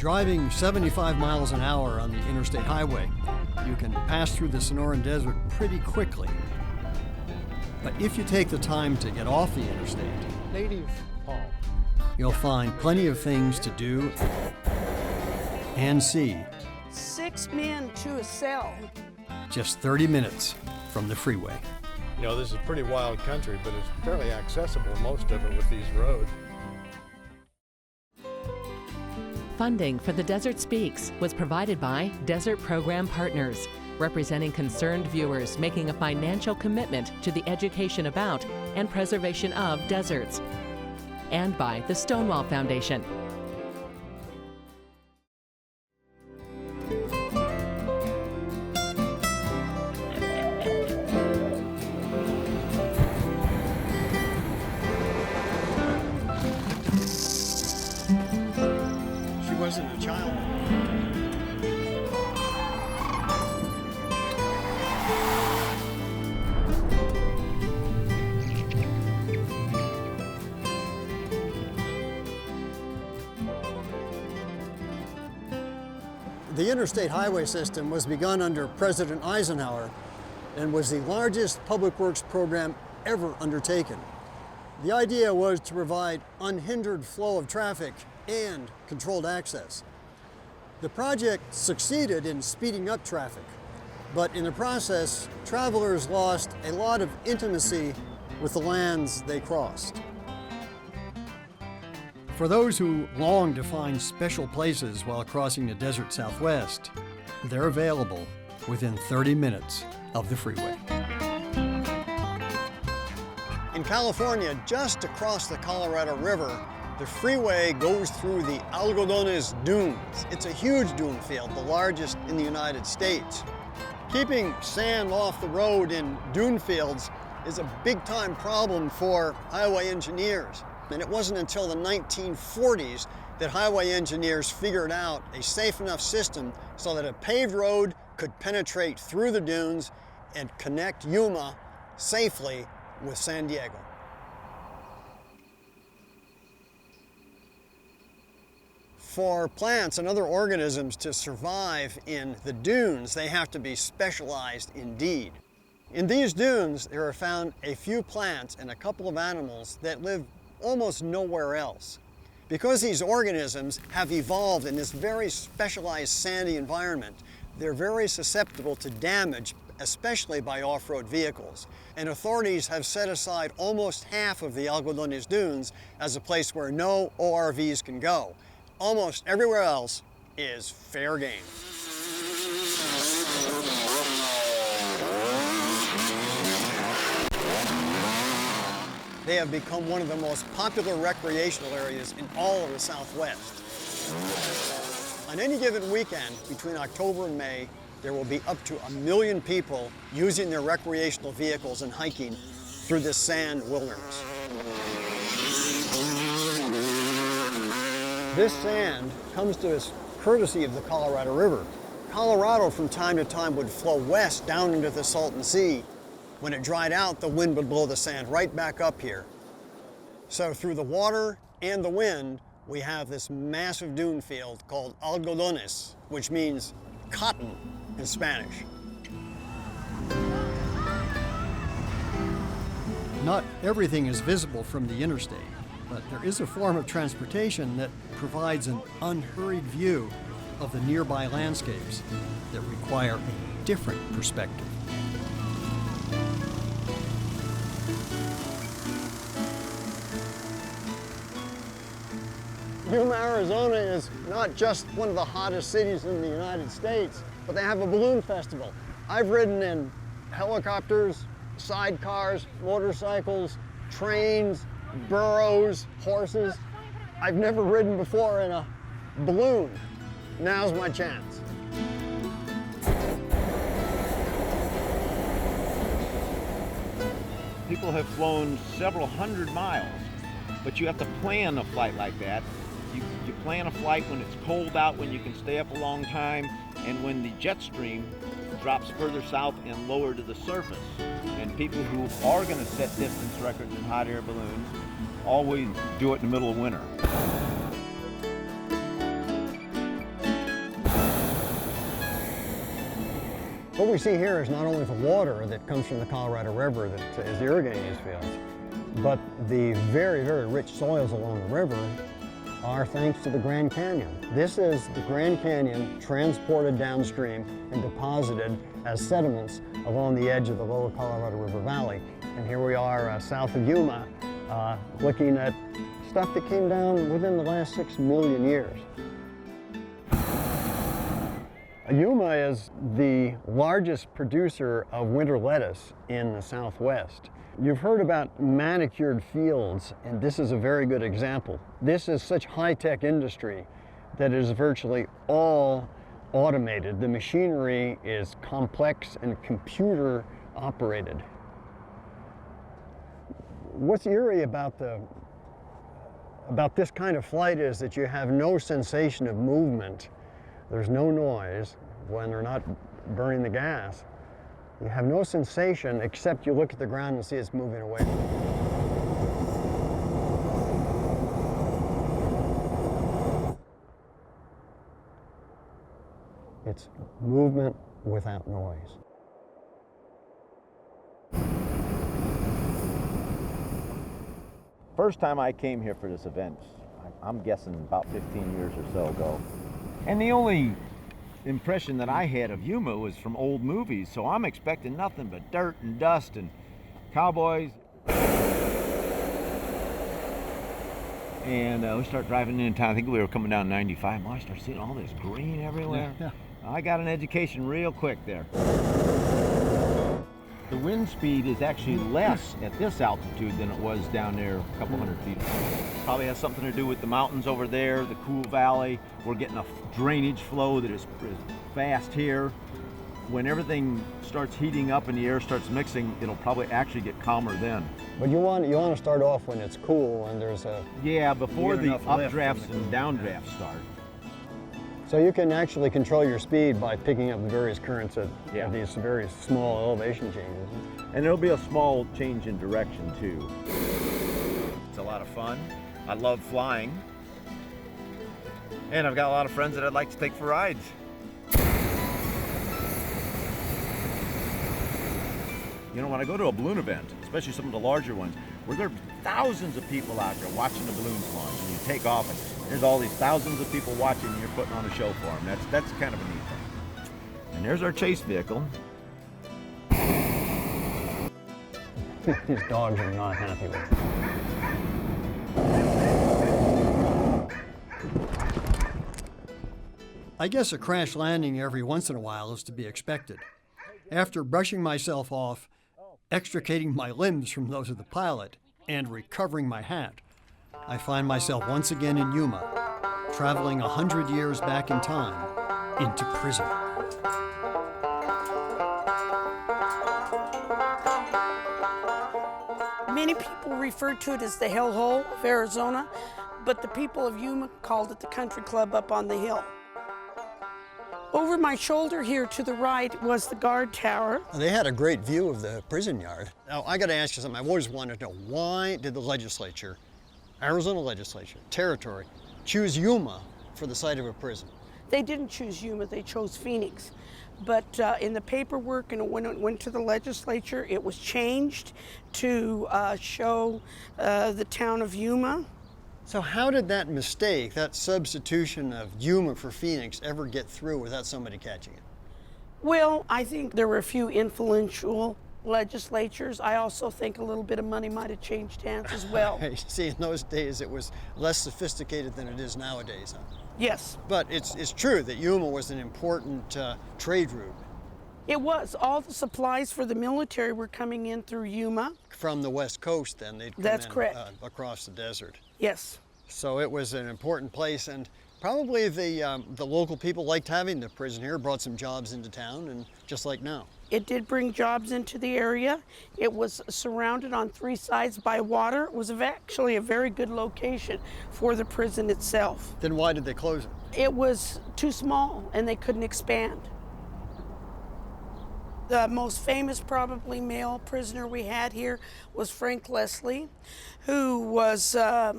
Driving 75 miles an hour on the interstate highway, you can pass through the Sonoran Desert pretty quickly. But if you take the time to get off the interstate, native palm, you'll find plenty of things to do and see. 6 men to a cell. Just 30 minutes from the freeway. You know, this is pretty wild country, but it's fairly accessible, most of it, with these roads. Funding for The Desert Speaks was provided by Desert Program Partners, representing concerned viewers making a financial commitment to the education about and preservation of deserts, and by the Stonewall Foundation. She wasn't a child. The interstate highway system was begun under President Eisenhower and was the largest public works program ever undertaken. The idea was to provide unhindered flow of traffic and controlled access. The project succeeded in speeding up traffic, but in the process, travelers lost a lot of intimacy with the lands they crossed. For those who long to find special places while crossing the desert Southwest, they're available within 30 minutes of the freeway. In California, just across the Colorado River, the freeway goes through the Algodones dunes. It's a huge dune field, the largest in the United States. Keeping sand off the road in dune fields is a big-time problem for highway engineers. And it wasn't until the 1940s that highway engineers figured out a safe enough system so that a paved road could penetrate through the dunes and connect Yuma safely with San Diego. For plants and other organisms to survive in the dunes, they have to be specialized indeed. In these dunes, there are found a few plants and a couple of animals that live almost nowhere else. Because these organisms have evolved in this very specialized sandy environment, they're very susceptible to damage, especially by off-road vehicles. And authorities have set aside almost half of the Algodones dunes as a place where no ORVs can go. Almost everywhere else is fair game. They have become one of the most popular recreational areas in all of the Southwest. On any given weekend between October and May, there will be up to 1 million people using their recreational vehicles and hiking through this sand wilderness. This sand comes to us courtesy of the Colorado River. Colorado from time to time would flow west down into the Salton Sea. When it dried out, the wind would blow the sand right back up here. So through the water and the wind, we have this massive dune field called algodones, which means cotton in Spanish. Not everything is visible from the interstate, but there is a form of transportation that provides an unhurried view of the nearby landscapes that require a different perspective. Yuma, Arizona is not just one of the hottest cities in the United States, but they have a balloon festival. I've ridden in helicopters, sidecars, motorcycles, trains, burros, horses. I've never ridden before in a balloon. Now's my chance. People have flown several hundred miles, but you have to plan a flight like that. You plan a flight when it's cold out, when you can stay up a long time, and when the jet stream drops further south and lower to the surface. And people who are going to set distance records in hot air balloons always do it in the middle of winter. What we see here is not only the water that comes from the Colorado River that is irrigating these fields, but the very, very rich soils along the river are thanks to the Grand Canyon. This is the Grand Canyon transported downstream and deposited as sediments along the edge of the lower Colorado River Valley. And here we are south of Yuma, looking at stuff that came down within the last 6 million years. Yuma is the largest producer of winter lettuce in the Southwest. You've heard about manicured fields, and this is a very good example. This is such high-tech industry that is virtually all automated. The machinery is complex and computer operated. What's eerie about this kind of flight is that you have no sensation of movement. There's no noise when they're not burning the gas. You have no sensation except you look at the ground and see it's moving away. It's movement without noise. First time I came here for this event, I'm guessing about 15 years or so ago. And the only impression that I had of Yuma was from old movies, so I'm expecting nothing but dirt and dust and cowboys. And we start driving into town. I think we were coming down 95. I start seeing all this green everywhere. Yeah. I got an education real quick there. The wind speed is actually less at this altitude than it was down there a couple hundred feet. Probably has something to do with the mountains over there, the cool valley. We're getting a drainage flow that is fast here. When everything starts heating up and the air starts mixing, it'll probably actually get calmer then. But you want to start off when it's cool and there's a... Yeah, before the enough lift updrafts from the- and downdrafts start. So you can actually control your speed by picking up the various currents at Yeah. these very small elevation changes. And there'll be a small change in direction too. It's a lot of fun. I love flying. And I've got a lot of friends that I'd like to take for rides. You know, when I go to a balloon event, especially some of the larger ones, where there are thousands of people out there watching the balloons launch, and you take off and there's all these thousands of people watching and you're putting on a show for them. That's kind of a neat thing. And there's our chase vehicle. These dogs are not happy with it. I guess a crash landing every once in a while is to be expected. After brushing myself off, extricating my limbs from those of the pilot, and recovering my hat, I find myself once again in Yuma, traveling 100 years back in time into prison. Many people refer to it as the hellhole of Arizona, but the people of Yuma called it the country club up on the hill. Over my shoulder here to the right was the guard tower. They had a great view of the prison yard. Now, I got to ask you something. I've always wanted to know, why did the legislature, Arizona legislature, territory, choose Yuma for the site of a prison? They didn't choose Yuma, they chose Phoenix. But in the paperwork and when it went to the legislature, it was changed to show the town of Yuma. So how did that mistake, that substitution of Yuma for Phoenix, ever get through without somebody catching it? Well, I think there were a few influential legislatures. I also think a little bit of money might have changed hands as well. See, in those days it was less sophisticated than it is nowadays, huh? Yes. But it's true that Yuma was an important trade route. It was. All the supplies for the military were coming in through Yuma. From the West Coast, then, they'd come That's in correct. Across the desert. Yes. So it was an important place, and probably the local people liked having the prison here, brought some jobs into town, and just like now. It did bring jobs into the area. It was surrounded on three sides by water. It was actually a very good location for the prison itself. Then why did they close it? It was too small and they couldn't expand. The most famous probably male prisoner we had here was Frank Leslie, who was a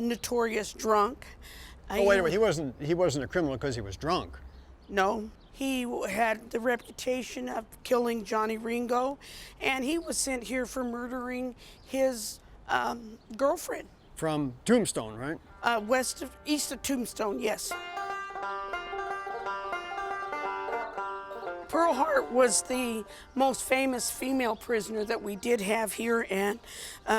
notorious drunk. Oh, wait a minute, he wasn't a criminal because he was drunk. No, He had the reputation of killing Johnny Ringo, and he was sent here for murdering his girlfriend. From Tombstone, right? East of Tombstone, yes. Pearl Hart was the most famous female prisoner that we did have here in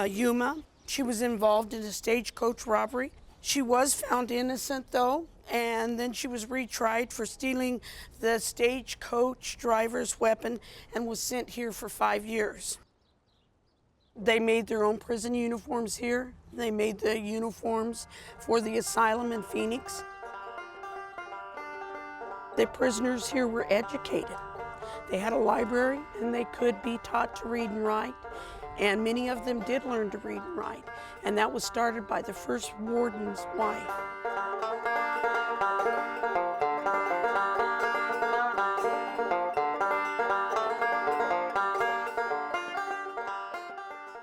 Yuma. She was involved in a stagecoach robbery. She was found innocent, though, and then she was retried for stealing the stagecoach driver's weapon and was sent here for 5 years. They made their own prison uniforms here. They made the uniforms for the asylum in Phoenix. The prisoners here were educated. They had a library and they could be taught to read and write. And many of them did learn to read and write. And that was started by the first warden's wife.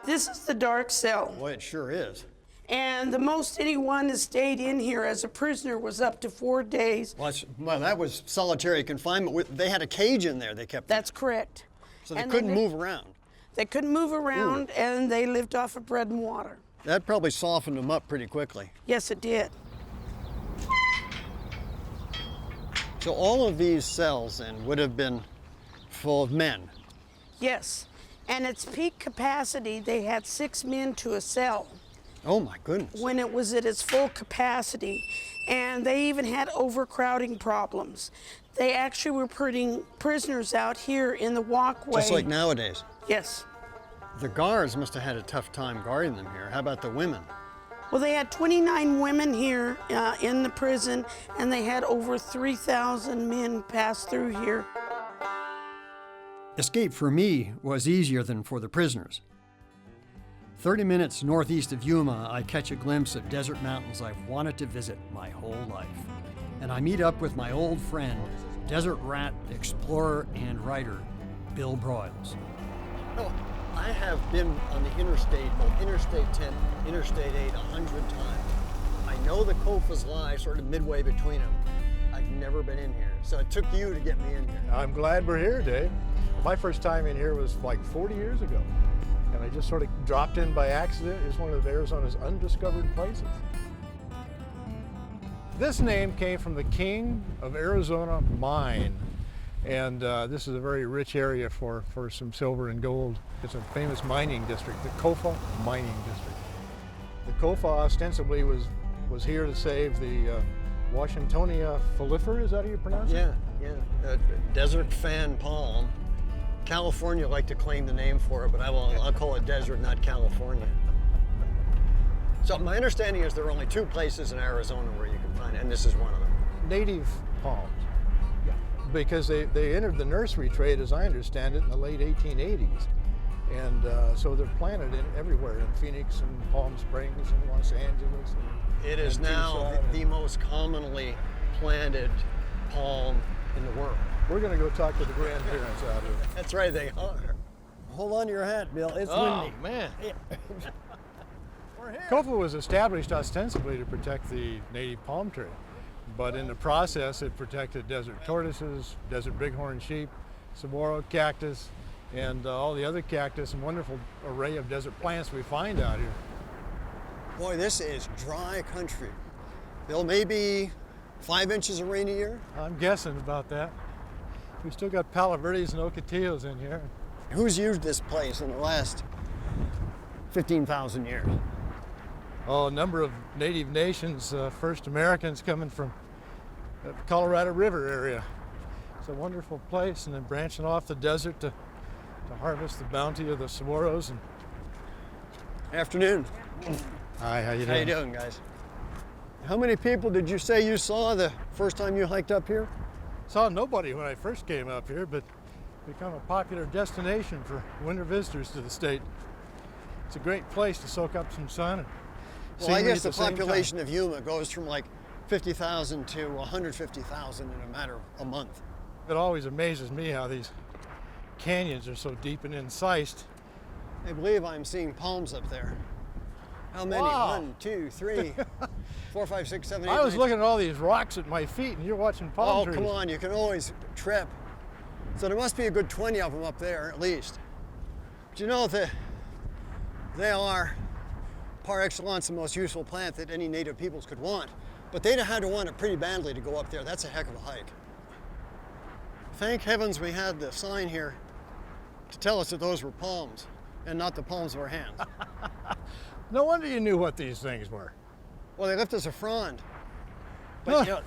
This is the dark cell. Boy, it sure is. And the most anyone has stayed in here as a prisoner was up to 4 days. Well, that was solitary confinement. They had a cage in there they kept. That's correct. So they couldn't move around. They couldn't move around, and they lived off of bread and water. That probably softened them up pretty quickly. Yes, it did. So all of these cells then would have been full of men. Yes. And its peak capacity, they had 6 men to a cell. Oh my goodness. When it was at its full capacity. And they even had overcrowding problems. They actually were putting prisoners out here in the walkway. Just like nowadays. Yes. The guards must have had a tough time guarding them here. How about the women? Well, they had 29 women here in the prison, and they had over 3,000 men pass through here. Escape for me was easier than for the prisoners. 30 minutes northeast of Yuma, I catch a glimpse of desert mountains I've wanted to visit my whole life. And I meet up with my old friend, desert rat, explorer, and writer, Bill Broyles. Oh, I have been on the interstate, both Interstate 10, Interstate 8, 100 times. I know the Kofas lie sort of midway between them. I've never been in here, so it took you to get me in here. I'm glad we're here, Dave. My first time in here was like 40 years ago. And I just sort of dropped in by accident. It's one of Arizona's undiscovered places. This name came from the King of Arizona mine. And this is a very rich area for some silver and gold. It's a famous mining district, the Kofa Mining District. The Kofa ostensibly was here to save the Washingtonia folifer, is that how you pronounce it? Yeah. Desert fan palm. California like to claim the name for it, but I'll call it desert, not California. So my understanding is there are only 2 places in Arizona where you can find it, and this is one of them. Native palms. Yeah. Because they entered the nursery trade, as I understand it, in the late 1880s. And so they're planted everywhere, in Phoenix and Palm Springs and Los Angeles. It is now the most commonly planted palm in the world. We're going to go talk to the grandparents out here. That's right, they are. Hold on to your hat, Bill. It's windy. Oh, man. Yeah. We're here. Kofa was established ostensibly to protect the native palm tree, but in the process it protected desert tortoises, desert bighorn sheep, saguaro cactus, and all the other cactus and wonderful array of desert plants we find out here. Boy, this is dry country. Bill, maybe 5 inches of rain a year? I'm guessing about that. We still got Palo Verdes and Ocotillos in here. Who's used this place in the last 15,000 years? Oh, a number of native nations, first Americans coming from the Colorado River area. It's a wonderful place, and then branching off the desert to harvest the bounty of the saguaros. And Afternoon. hi, how you doing? How you doing, guys? How many people did you say you saw the first time you hiked up here? Saw nobody when I first came up here, but become a popular destination for winter visitors to the state. It's a great place to soak up some sun. And well, I guess the population of Yuma goes from like 50,000 to 150,000 in a matter of a month. It always amazes me how these canyons are so deep and incised. I believe I'm seeing palms up there. How many? Wow. 1, 2, 3. 4, 5, 6, 7, 8, I was 9, looking at all these rocks at my feet, and you're watching palm Oh, trees. come on, you can always trip. So there must be a good 20 of them up there, at least. But you know that they are, par excellence, the most useful plant that any native peoples could want. But they'd have had to want it pretty badly to go up there. That's a heck of a hike. Thank heavens we had the sign here to tell us that those were palms and not the palms of our hands. No wonder you knew what these things were. Well, they left us a frond. But you know,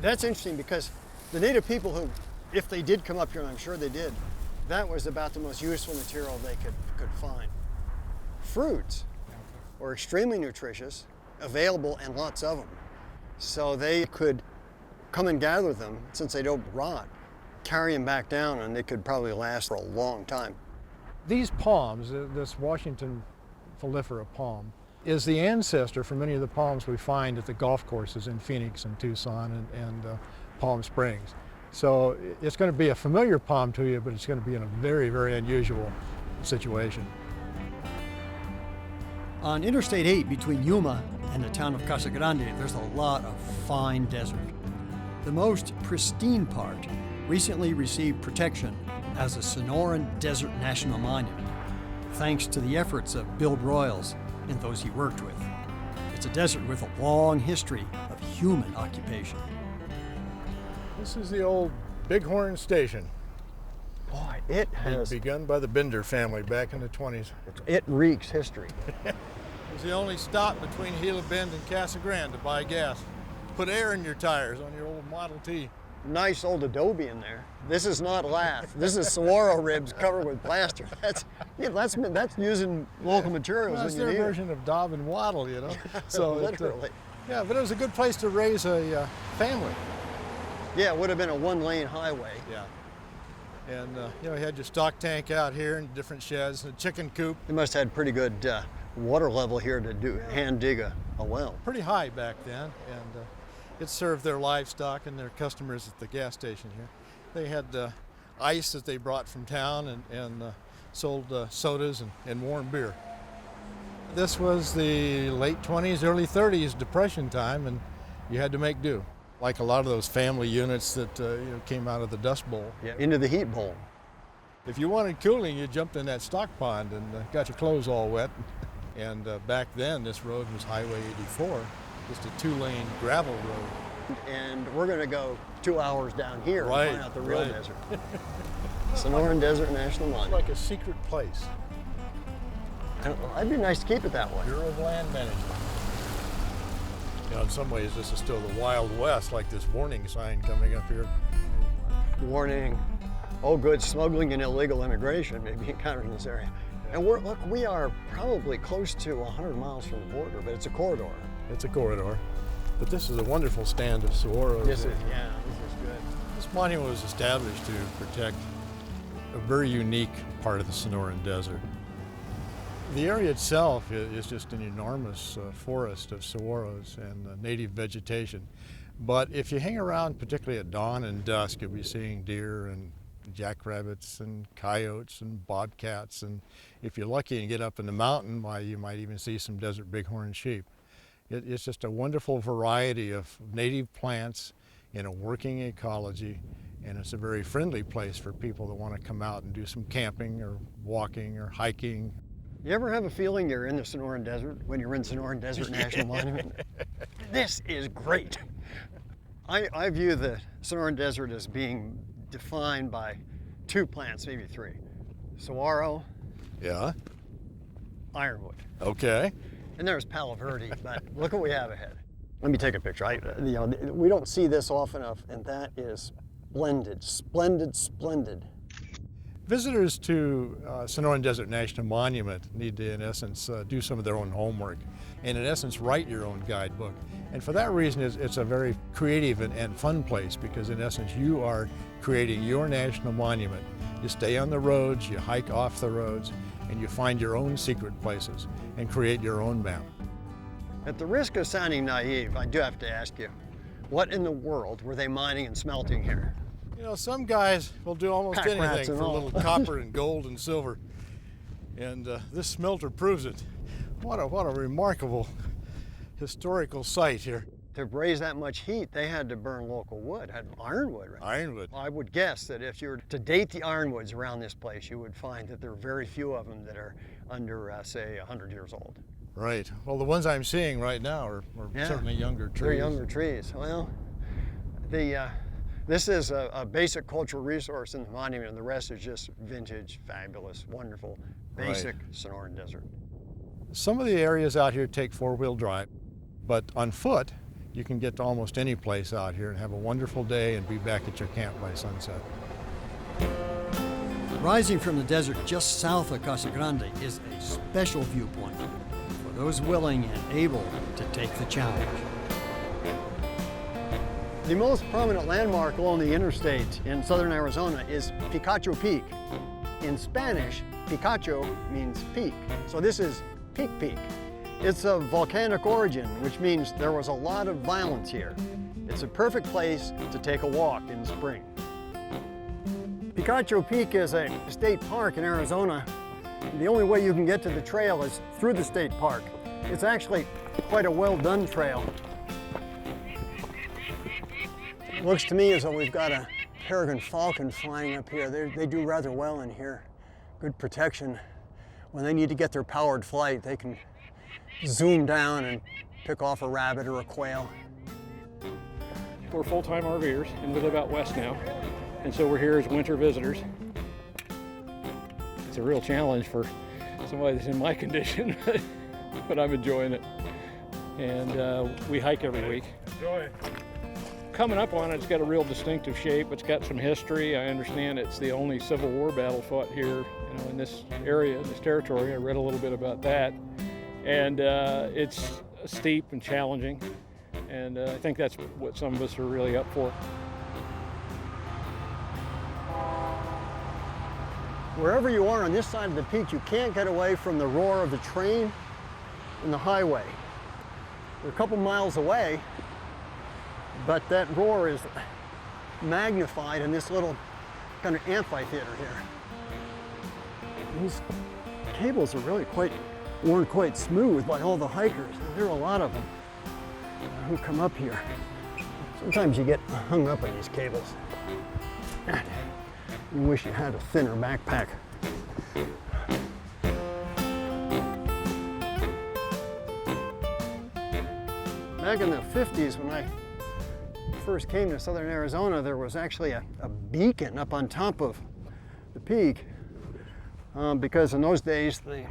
that's interesting because the native people who, if they did come up here, and I'm sure they did, that was about the most useful material they could find. Fruits were extremely nutritious, available, and lots of them. So they could come and gather them, since they don't rot, carry them back down, and they could probably last for a long time. These palms, this Washington folifera palm, is the ancestor for many of the palms we find at the golf courses in Phoenix and Tucson and Palm Springs. So it's going to be a familiar palm to you, but it's going to be in a very, very unusual situation. On Interstate 8 between Yuma and the town of Casa Grande, there's a lot of fine desert. The most pristine part recently received protection as a Sonoran Desert National Monument, thanks to the efforts of Bill Broyles and those he worked with. It's a desert with a long history of human occupation. This is the old Bighorn Station. Boy, it has, Begun by the Bender family back in the 20s. it reeks history. It was the only stop between Gila Bend and Casa Grande to buy gas. Put air in your tires on your old Model T. Nice old adobe in there. This is not lath. This is saguaro ribs covered with plaster. That's using local materials Well, it's when you their need it. version of Dob and Waddle, you know. So Literally. yeah, but it was a good place to raise a family. Yeah, it would have been a one-lane highway. Yeah. And you know, you had your stock tank out here and different sheds, and a chicken coop. They must have had pretty good water level here to hand dig a well. Pretty high back then, and it served their livestock and their customers at the gas station here. They had ice that they brought from town and sold sodas and warm beer. This was the late 20s, early 30s Depression time, and you had to make do. Like a lot of those family units that came out of the Dust Bowl. Yeah, into the heat bowl. If you wanted cooling, you jumped in that stock pond and got your clothes all wet. And back then, this road was Highway 84, just a two-lane gravel road. And we're going to go 2 hours down here Right, and find out the real right. desert. Sonoran Desert National It's Monument. like a secret place. It'd be nice to keep it that way. Bureau of Land Management. You know, in some ways, this is still the Wild West, like this warning sign coming up here. Warning, oh good, smuggling and illegal immigration may be encountered in this area. And look, we are probably close to 100 miles from the border, but it's a corridor. It's a corridor. But this is a wonderful stand of saguaros. This is good. This monument was established to protect a very unique part of the Sonoran Desert. The area itself is just an enormous forest of saguaros and native vegetation. But if you hang around, particularly at dawn and dusk, you'll be seeing deer and jackrabbits and coyotes and bobcats. And if you're lucky and get up in the mountain, why, you might even see some desert bighorn sheep. It's just a wonderful variety of native plants in a working ecology, and it's a very friendly place for people that want to come out and do some camping or walking or hiking. You ever have a feeling you're in the Sonoran Desert when you're in Sonoran Desert National Monument? This is great. I view the Sonoran Desert as being defined by 2 plants, maybe 3. Saguaro, Yeah, ironwood. okay. And there's Palo Verde, but look what we have ahead. Let me take a picture. We don't see this often enough, and that is splendid, splendid, splendid. Visitors to Sonoran Desert National Monument need to, in essence, do some of their own homework and, in essence, write your own guidebook. And for that reason, it's a very creative and fun place because, in essence, you are creating your national monument. You stay on the roads, you hike off the roads, and you find your own secret places and create your own map. At the risk of sounding naive, I do have to ask you, what in the world were they mining and smelting here? You know, some guys will do almost Pack rats anything and for a all. little copper and gold and silver. And this smelter proves it. What a remarkable historical site here. To raise that much heat, they had to burn local wood, had ironwood, right? Ironwood. I would guess that if you were to date the ironwoods around this place, you would find that there are very few of them that are under, say, 100 years old. Right. Well, the ones I'm seeing right now are certainly younger trees. They're younger trees. Well, this is a basic cultural resource in the monument, and the rest is just vintage, fabulous, wonderful, basic Sonoran Desert. Some of the areas out here take four-wheel drive, but on foot, you can get to almost any place out here and have a wonderful day and be back at your camp by sunset. Rising from the desert just south of Casa Grande is a special viewpoint for those willing and able to take the challenge. The most prominent landmark along the interstate in southern Arizona is Picacho Peak. In Spanish, Picacho means peak, so this is Peak Peak. It's of volcanic origin, which means there was a lot of violence here. It's a perfect place to take a walk in spring. Picacho Peak is a state park in Arizona. The only way you can get to the trail is through the state park. It's actually quite a well-done trail. It looks to me as though we've got a peregrine falcon flying up here. They do rather well in here. Good protection. When they need to get their powered flight, they can zoom down and pick off a rabbit or a quail. We're full-time RVers and we live out west now, and so we're here as winter visitors. It's a real challenge for somebody that's in my condition, but I'm enjoying it. And we hike every week. Enjoy. Coming up on it, it's got a real distinctive shape. It's got some history. I understand it's the only Civil War battle fought here, in this area, in this territory. I read a little bit about that. And it's steep and challenging, and I think that's what some of us are really up for. Wherever you are on this side of the peak, you can't get away from the roar of the train and the highway. They're a couple miles away, but that roar is magnified in this little kind of amphitheater here. These cables are really worn quite smooth by all the hikers. There are a lot of them who come up here. Sometimes you get hung up on these cables. You wish you had a thinner backpack. Back in the 50s, when I first came to southern Arizona, there was actually a beacon up on top of the peak because in those days the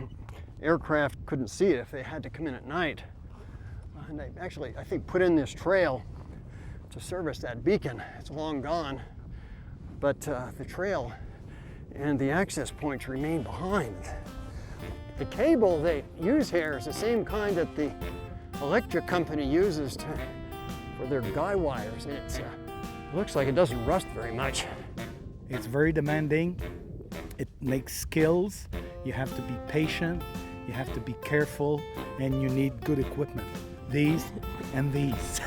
aircraft couldn't see it if they had to come in at night. And they actually, I think, put in this trail to service that beacon. It's long gone, but the trail and the access points remain behind. The cable they use here is the same kind that the electric company uses for their guy wires, and it looks like it doesn't rust very much. It's very demanding. It makes skills. You have to be patient. You have to be careful, and you need good equipment. These and these.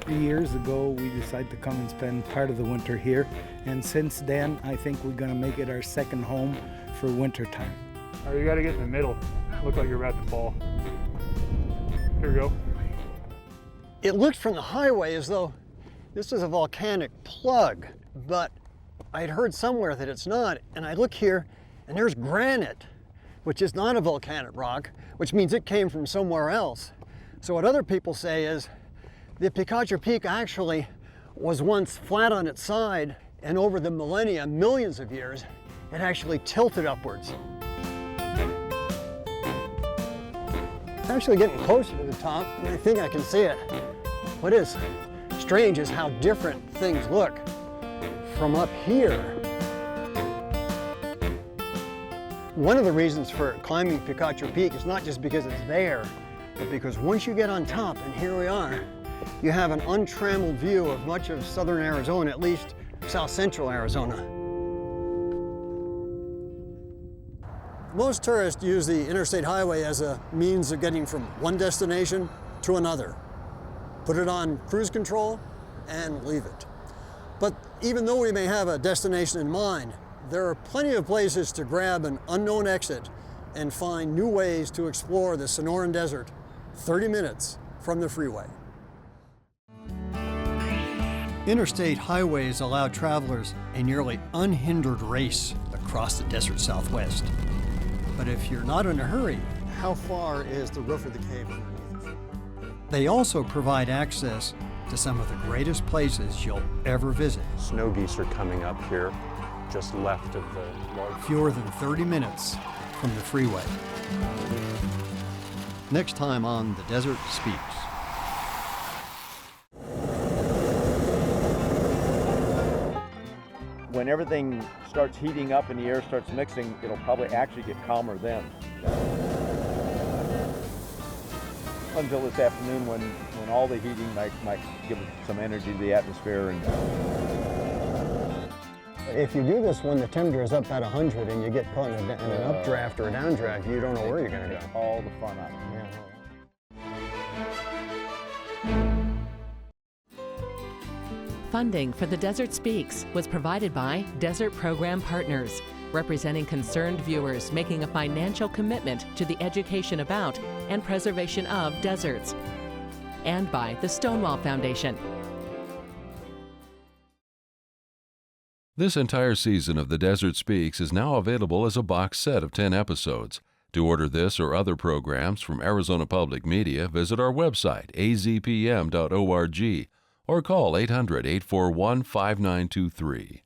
3 years ago, we decided to come and spend part of the winter here, and since then, I think we're going to make it our second home for winter time. All right, you got to get in the middle. Look like you're about to fall. Here we go. It looks from the highway as though this is a volcanic plug, but I'd heard somewhere that it's not, and I look here, and there's granite, which is not a volcanic rock, which means it came from somewhere else. So what other people say is the Picacho Peak actually was once flat on its side, and over the millennia, millions of years, it actually tilted upwards. It's actually getting closer to the top, and I think I can see it. What is strange is how different things look from up here. One of the reasons for climbing Picacho Peak is not just because it's there, but because once you get on top, and here we are, you have an untrammeled view of much of southern Arizona, at least south central Arizona. Most tourists use the interstate highway as a means of getting from one destination to another. Put it on cruise control and leave it. But even though we may have a destination in mind, there are plenty of places to grab an unknown exit and find new ways to explore the Sonoran Desert 30 minutes from the freeway. Interstate highways allow travelers a nearly unhindered race across the desert Southwest. But if you're not in a hurry, how far is the roof of the cave underneath? They also provide access to some of the greatest places you'll ever visit. Snow geese are coming up here, just left of the large... Fewer than 30 minutes from the freeway. Next time on The Desert Speaks. When everything starts heating up and the air starts mixing, it'll probably actually get calmer then. Until this afternoon when all the heating might give some energy to the atmosphere. And if you do this when the temperature is up at 100 and you get caught in an updraft or a downdraft, you don't know where you're going to go. All the fun out of it. Funding for The Desert Speaks was provided by Desert Program Partners, representing concerned viewers making a financial commitment to the education about and preservation of deserts, and by the Stonewall Foundation. This entire season of The Desert Speaks is now available as a box set of 10 episodes. To order this or other programs from Arizona Public Media, visit our website, azpm.org, or call 800-841-5923.